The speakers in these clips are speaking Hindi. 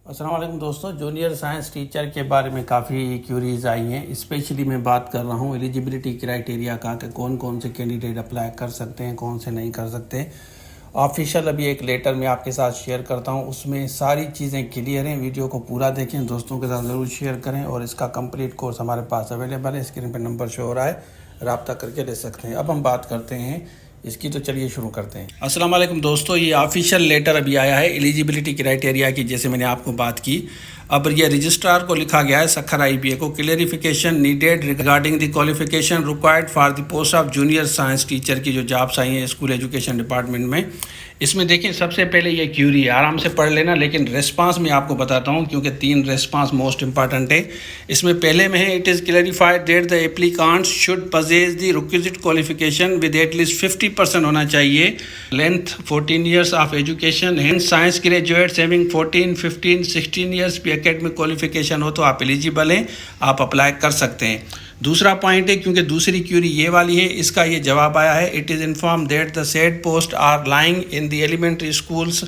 अस्सलाम वालेकुम दोस्तों, जूनियर साइंस टीचर के बारे में काफ़ी क्यूरीज आई हैं। स्पेशली मैं बात कर रहा हूँ एलिजिबिलिटी क्राइटेरिया का कि कौन कौन से कैंडिडेट अप्लाई कर सकते हैं, कौन से नहीं कर सकते। ऑफिशियल अभी एक लेटर मैं आपके साथ शेयर करता हूँ, उसमें सारी चीज़ें क्लियर हैं। वीडियो को पूरा देखें, दोस्तों के साथ ज़रूर शेयर करें। और इसका कंप्लीट कोर्स हमारे पास अवेलेबल है, स्क्रीन पर नंबर शो हो रहा है, रब्ता करके ले सकते हैं। अब हम बात करते हैं इसकी, तो चलिए शुरू करते हैं। अस्सलाम वालेकुम दोस्तों, ये ऑफिशियल लेटर अभी आया है एलिजिबिलिटी क्राइटेरिया की, जैसे मैंने आपको बात की। अब ये रजिस्ट्रार को लिखा गया है, सखर IBA को। Clarification needed regarding the qualification required for the post of junior science teacher की जो जॉब्स आई हैं स्कूल एजुकेशन डिपार्टमेंट में। इसमें देखिए, सबसे पहले ये क्यूरी है, आराम से पढ़ लेना, लेकिन रेस्पॉन्स मैं आपको बताता हूँ क्योंकि 3 रेस्पॉन्स मोस्ट इंपॉर्टेंट है। इसमें पहले में है, it is clarified that the applicants should possess the requisite qualification with atleast 50% होना चाहिए। Length 14 years of education. Hence science graduates having 14, 15, 16 years भी एकेडमिक क्वालिफिकेशन हो तो आप एलिजिबल हैं, आप अप्लाई कर सकते हैं। दूसरा पॉइंट है, क्योंकि दूसरी क्यूरी ये वाली है, इसका ये जवाब आया है, it is inform that the said post are lying in the elementary schools.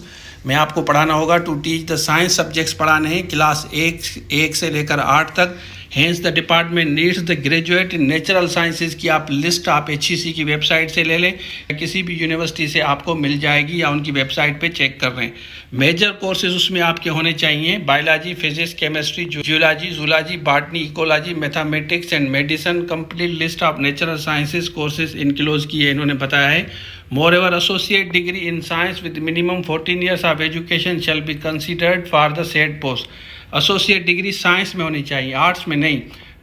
में आपको पढ़ाना होगा to teach the science subjects पढ़ाने हैं, क्लास 1 से लेकर 8 तक। Hence the department needs the graduate in natural sciences की आप लिस्ट आप HEC की वेबसाइट से ले लें, किसी भी यूनिवर्सिटी से आपको मिल जाएगी या उनकी वेबसाइट पे चेक कर रहे हैं। मेजर कोर्सेज उसमें आपके होने चाहिए biology, physics, chemistry, geology, zoology, botany, ecology, mathematics and medicine. Complete list of natural sciences courses enclose किए इन्होंने बताया है। Moreover, associate degree in science with minimum 14 years of education shall be considered for the said post. Associate degree science में होनी चाहिए, आर्ट्स में नहीं।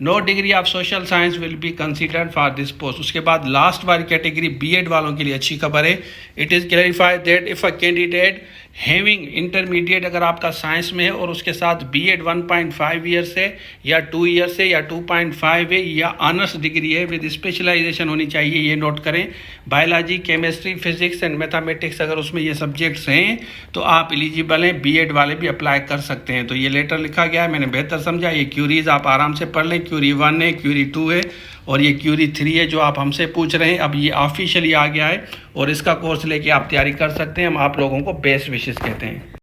No degree of social science will be considered for this post. उसके बाद लास्ट वाली कैटेगरी B.Ed वालों के लिए अच्छी खबर है। It is clarified that if a candidate having intermediate अगर आपका साइंस में है और उसके साथ B.Ed 1.5 ईयर से या 2 ईयर से या 2.5 है या ऑनर्स डिग्री है विद स्पेशलाइजेशन होनी चाहिए, ये नोट करें। Biology, chemistry, physics and mathematics अगर उसमें ये सब्जेक्ट्स हैं तो आप एलिजिबल हैं, B.Ed वाले भी अप्लाई कर सकते हैं। तो ये लेटर लिखा गया है, मैंने बेहतर समझा। ये क्यूरीज आप आराम से पढ़ लें, क्यूरी 1 है, क्यूरी 2 है और ये क्यूरी 3 है जो आप हमसे पूछ रहे हैं। अब ये ऑफिशियली आ गया है और इसका कोर्स लेके आप तैयारी कर सकते हैं। हम आप लोगों को बेस्ट विशेस कहते हैं।